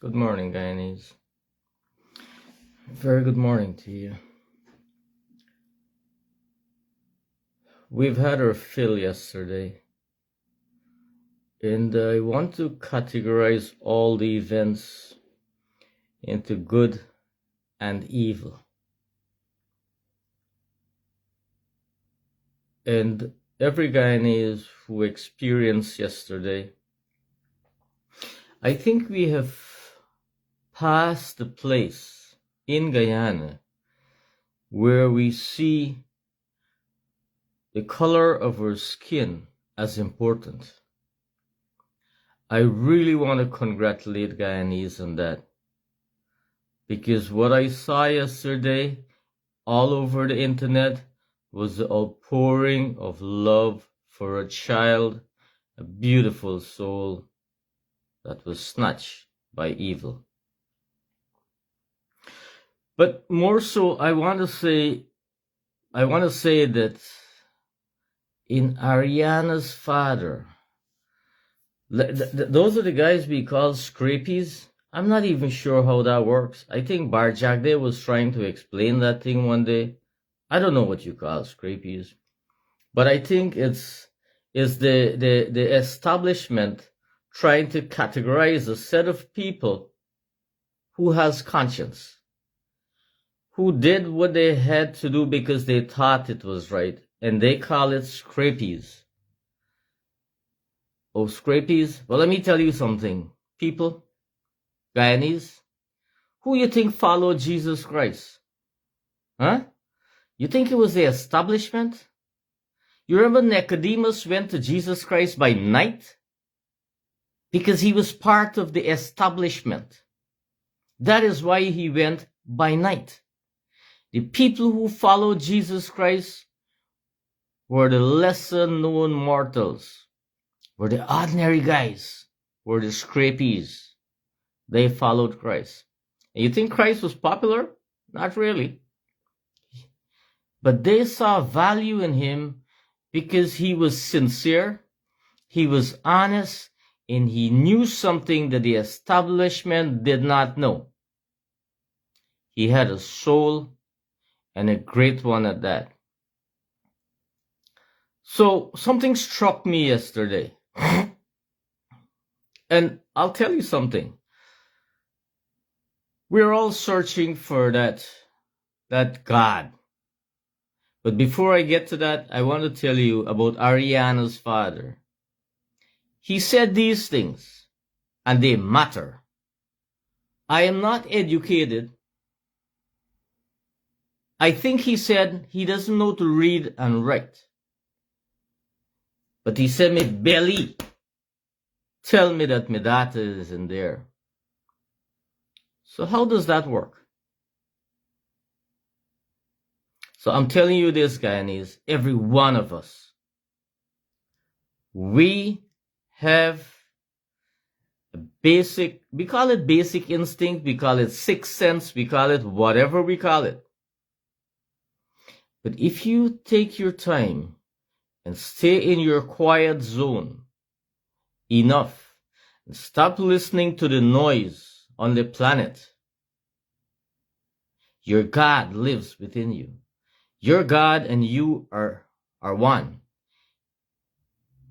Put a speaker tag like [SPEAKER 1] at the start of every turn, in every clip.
[SPEAKER 1] Good morning, Arianna'S. Very good morning to you. We've had our fill yesterday, and I want to categorize all the events into good and evil. And every Guyanese who experienced yesterday, I think we have passed the place in Guyana where we see the color of our skin as important. I really want to congratulate Guyanese on that, because what I saw yesterday all over the internet was the outpouring of love for a child, a beautiful soul that was snatched by evil. But more so, I want to say that in Arianna'S father, those are the guys we call scrapies. I'm not even sure how that works. I think Bar Jagde was trying to explain that thing one day. I don't know what you call scrapies, but I think it's the establishment trying to categorize a set of people who has conscience, who did what they had to do because they thought it was right, and they call it scrapies. Oh, scrapies? Well, let me tell you something. People, Guyanese, who you think followed Jesus Christ? Huh? You think it was the establishment? You remember Nicodemus went to Jesus Christ by night? Because he was part of the establishment. That is why he went by night. The people who followed Jesus Christ were the lesser known mortals, were the ordinary guys, were the scrapies. They followed Christ. And you think Christ was popular? Not really. But they saw value in him because he was sincere, he was honest, and he knew something that the establishment did not know. He had a soul, and a great one at that. So something struck me yesterday. And I'll tell you something. We're all searching for that God. But before I get to that, I want to tell you about Arianna'S father. He said these things, and they matter. I am not educated. I think he said he doesn't know to read and write. But he said, "Me belly, tell me that my data is in there." So how does that work? So I'm telling you this, Guyanese, every one of us, we have a basic, we call it basic instinct, we call it sixth sense, we call it whatever we call it. But if you take your time and stay in your quiet zone enough and stop listening to the noise on the planet, your God lives within you. Your God and you are one.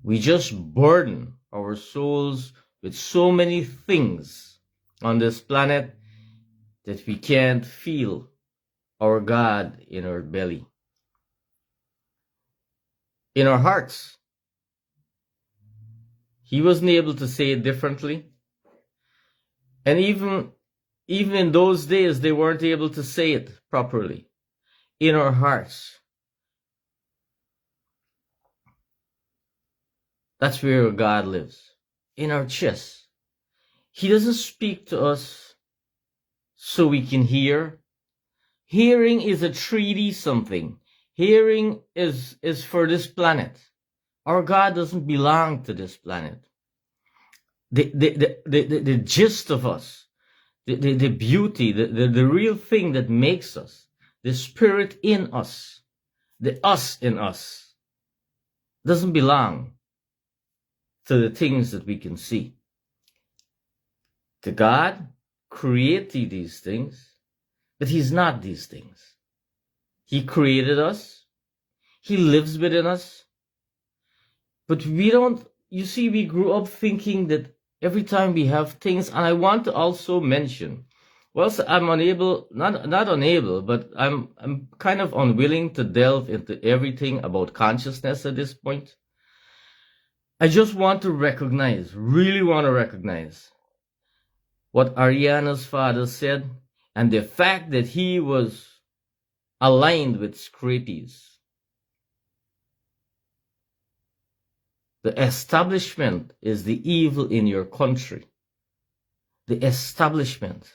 [SPEAKER 1] We just burden our souls with so many things on this planet that we can't feel our God in our belly, in our hearts. He wasn't able to say it differently. And even in those days, they weren't able to say it properly. In our hearts. That's where God lives. In our chest. He doesn't speak to us so we can hear. Hearing is a 3D something. Hearing is for this planet. Our God doesn't belong to this planet. The gist of us, the beauty, the real thing that makes us, the spirit in us, the us in us, doesn't belong to the things that we can see. To God, created these things, but he's not these things. He created us. He lives within us. But we don't, you see, we grew up thinking that every time we have things, and I want to also mention, so I'm unable, not unable, but I'm kind of unwilling to delve into everything about consciousness at this point. I just want to recognize, really want to recognize what Arianna'S father said, and the fact that he was aligned with Scrapes. The establishment is the evil in your country. The establishment.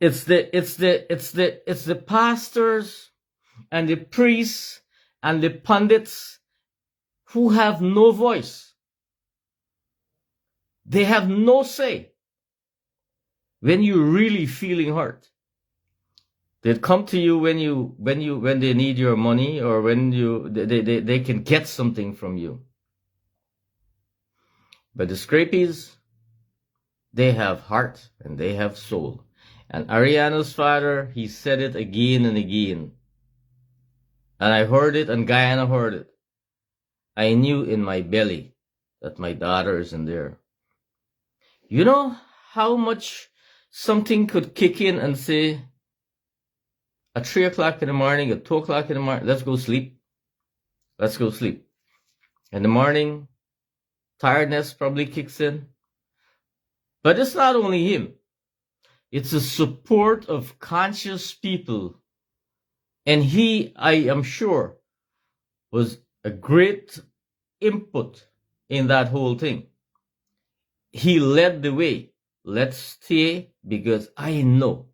[SPEAKER 1] It's the pastors and the priests and the pundits who have no voice. They have no say when you're really feeling hurt. They come to you when they need your money, or when they can get something from you. But the Scrapes, they have heart and they have soul. And Arianna'S father, he said it again and again. And I heard it, and Guyana heard it. I knew in my belly that my daughter is in there. You know how much something could kick in and say, at 3 o'clock in the morning, at 2 o'clock in the morning, let's go sleep. Let's go sleep. In the morning, tiredness probably kicks in. But it's not only him. It's the support of conscious people. And he, I am sure, was a great input in that whole thing. He led the way. Let's stay, because I know.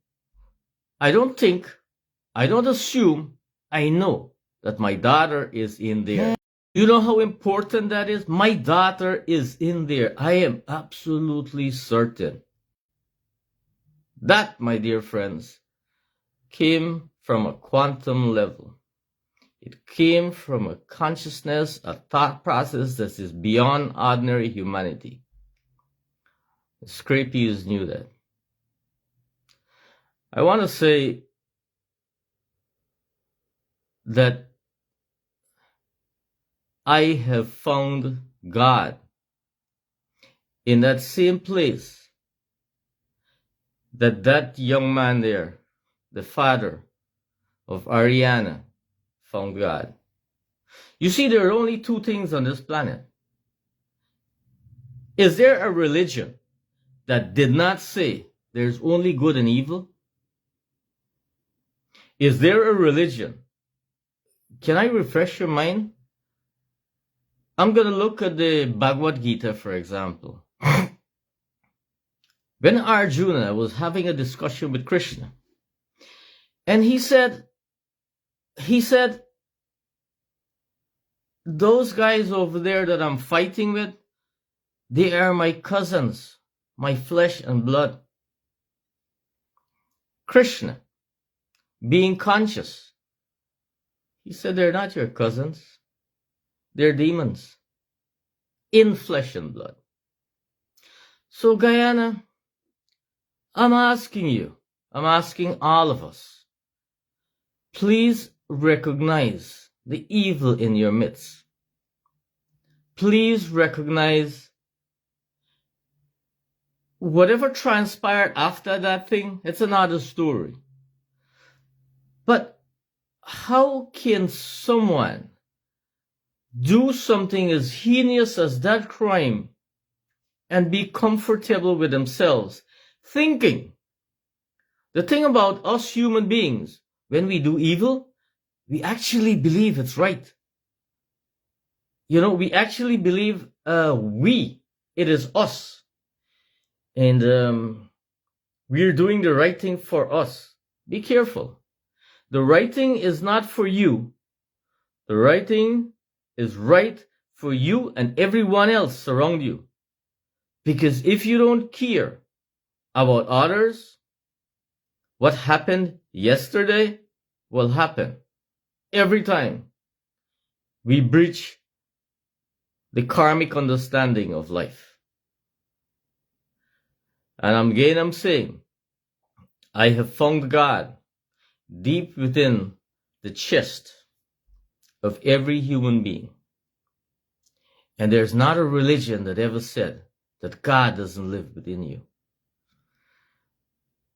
[SPEAKER 1] I don't assume, I know that my daughter is in there. You know how important that is? My daughter is in there. I am absolutely certain. That, my dear friends, came from a quantum level. It came from a consciousness, a thought process that is beyond ordinary humanity. The Scrapes knew that. I want to say that I have found God in that same place that young man there, the father of Arianna, found God. You see, there are only two things on this planet. Is there a religion that did not say there's only good and evil? Is there a religion? Can I refresh your mind? I'm going to look at the Bhagavad Gita, for example. When Arjuna was having a discussion with Krishna, and he said, those guys over there that I'm fighting with, they are my cousins, my flesh and blood. Krishna, being conscious, he said, they're not your cousins. They're demons in flesh and blood. So Guyana, I'm asking all of us, please recognize the evil in your midst. Please recognize whatever transpired after that thing, it's another story. But how can someone do something as heinous as that crime and be comfortable with themselves, thinking? The thing about us human beings, when we do evil, we actually believe it's right. You know, we actually believe it is us. And we're doing the right thing for us. Be careful. The right thing is not for you. The right thing is right for you and everyone else around you. Because if you don't care about others, what happened yesterday will happen every time we breach the karmic understanding of life. And I'm saying, I have found God deep within the chest of every human being. And there's not a religion that ever said that God doesn't live within you.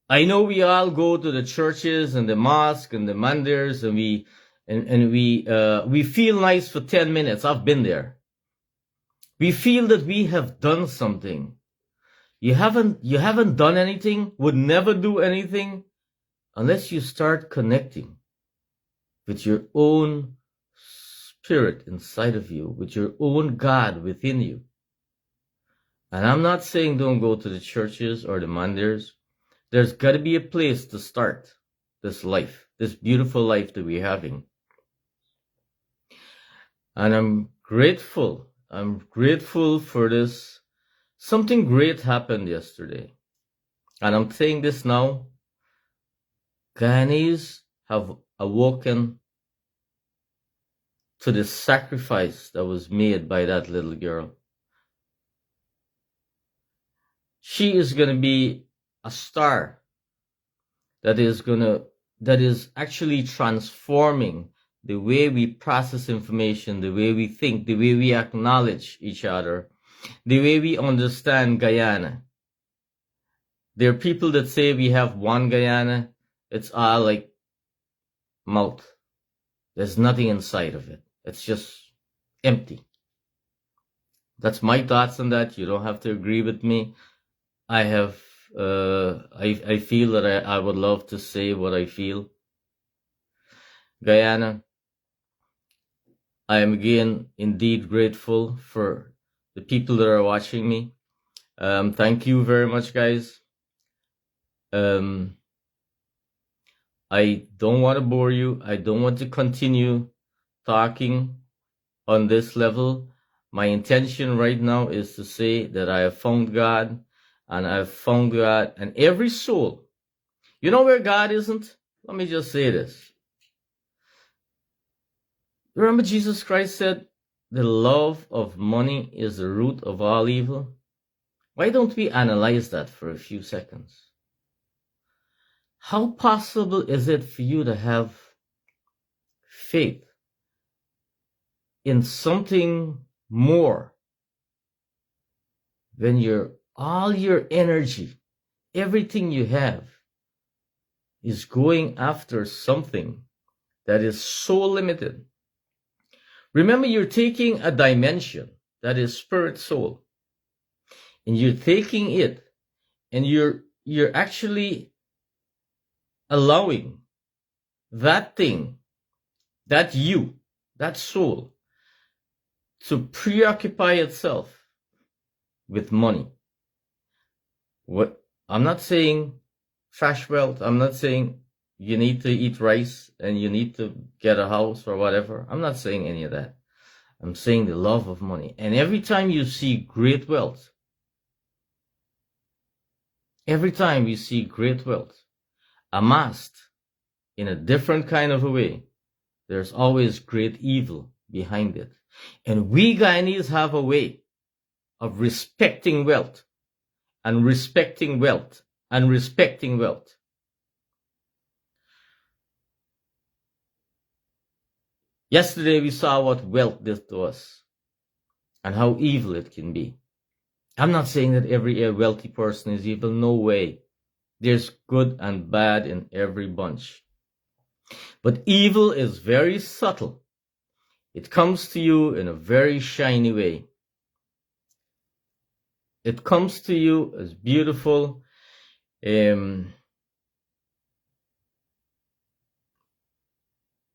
[SPEAKER 1] I know we all go to the churches and the mosque and the mandirs, and we feel nice for 10 minutes. I've been there. We feel that we have done something. You haven't done anything, would never do anything unless you start connecting with your own spirit inside of you, with your own God within you. And I'm not saying don't go to the churches or the mandirs. There's got to be a place to start this life, this beautiful life that we're having. And I'm grateful. I'm grateful for this. Something great happened yesterday. And I'm saying this now. Guyanese have awoken to the sacrifice that was made by that little girl. She is going to be a star that is actually transforming the way we process information, the way we think, the way we acknowledge each other, the way we understand Guyana. There are people that say we have one Guyana. It's all like mouth. There's nothing inside of it. It's just empty. That's my thoughts on that. You don't have to agree with me. I feel that I would love to say what I feel. Guyana, I am again indeed grateful for the people that are watching me. Thank you very much, guys. I don't want to bore you. I don't want to continue talking on this level. My intention right now is to say that I have found God, and I've found God, and every soul. You know where God isn't? Let me just say this. Remember Jesus Christ said, the love of money is the root of all evil? Why don't we analyze that for a few seconds? How possible is it for you to have faith in something more when all your energy, everything you have, is going after something that is so limited? Remember, you're taking a dimension that is spirit soul, and you're taking it, and you're actually allowing that thing, that you, that soul, to preoccupy itself with money. What I'm not saying trash wealth. I'm not saying you need to eat rice and you need to get a house or whatever. I'm not saying any of that. I'm saying the love of money. And every time you see great wealth, amassed in a different kind of a way, there's always great evil behind it. And we Guyanese have a way of respecting wealth and respecting wealth and respecting wealth. Yesterday we saw what wealth did to us and how evil it can be. I'm not saying that every wealthy person is evil. No way. There's good and bad in every bunch. But evil is very subtle. It comes to you in a very shiny way. It comes to you as beautiful, in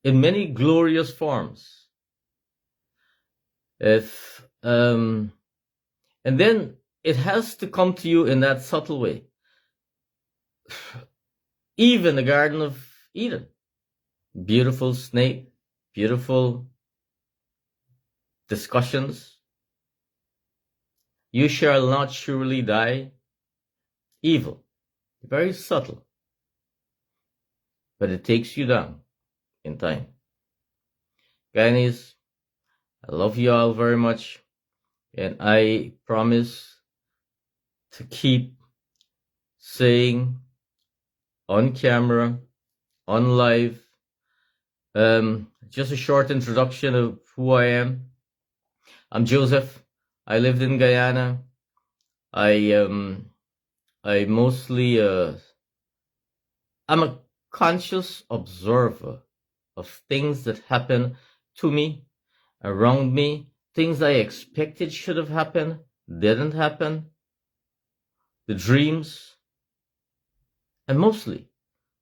[SPEAKER 1] many glorious forms. And then it has to come to you in that subtle way. Even the Garden of Eden. Beautiful snake, beautiful discussions. You shall not surely die. Evil. Very subtle. But it takes you down in time. Guyanese, I love you all very much. And I promise to keep saying on camera, on live. Just a short introduction of who I am. I'm Joseph. I lived in Guyana. I mostly I'm a conscious observer of things that happen to me, around me, things I expected should have happened, didn't happen, the dreams, and mostly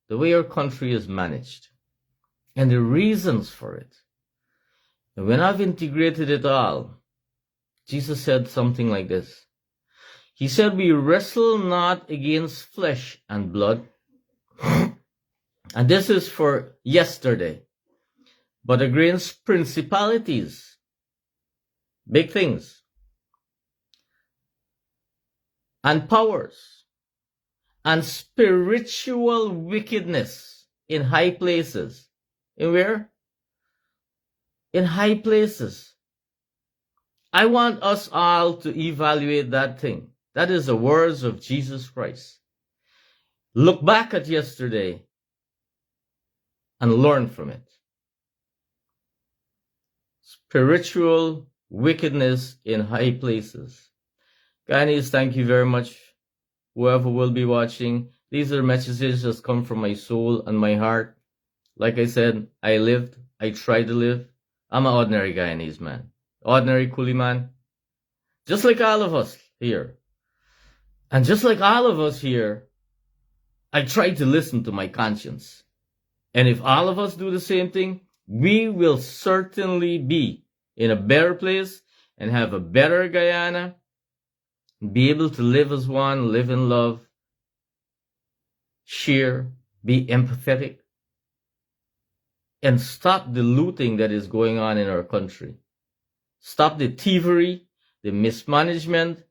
[SPEAKER 1] the way our country is managed and the reasons for it. And when I've integrated it all, Jesus said something like this. He said, we wrestle not against flesh and blood. And this is for yesterday, but against principalities, big things, and powers, and spiritual wickedness in high places. In where? In high places. I want us all to evaluate that thing. That is the words of Jesus Christ. Look back at yesterday and learn from it. Spiritual wickedness in high places. Guyanese, thank you very much. Whoever will be watching, these are messages that come from my soul and my heart. Like I said, I lived, I tried to live. I'm an ordinary Guyanese man. Ordinary coolie man. Just like all of us here. And just like all of us here, I tried to listen to my conscience. And if all of us do the same thing, we will certainly be in a better place and have a better Guyana, be able to live as one, live in love, share, be empathetic, and stop the looting that is going on in our country. Stop the thievery, the mismanagement,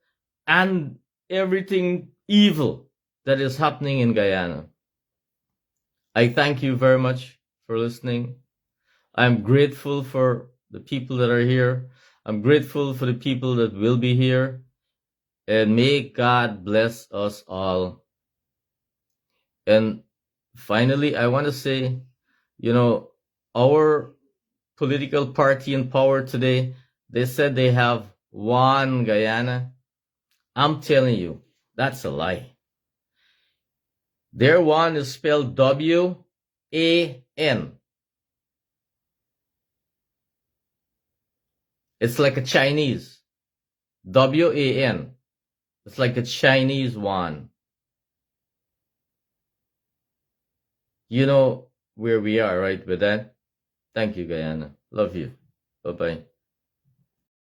[SPEAKER 1] and everything evil that is happening in Guyana. I thank you very much for listening. I'm grateful for the people that are here. I'm grateful for the people that will be here. And may God bless us all. And finally, I want to say, our political party in power today, they said they have one Guyana. I'm telling you, that's a lie. Their one is spelled W-A-N. It's like a Chinese. W-A-N. It's like a Chinese one. You know where we are, right, with that? Thank you, Guyana. Love you. Bye-bye.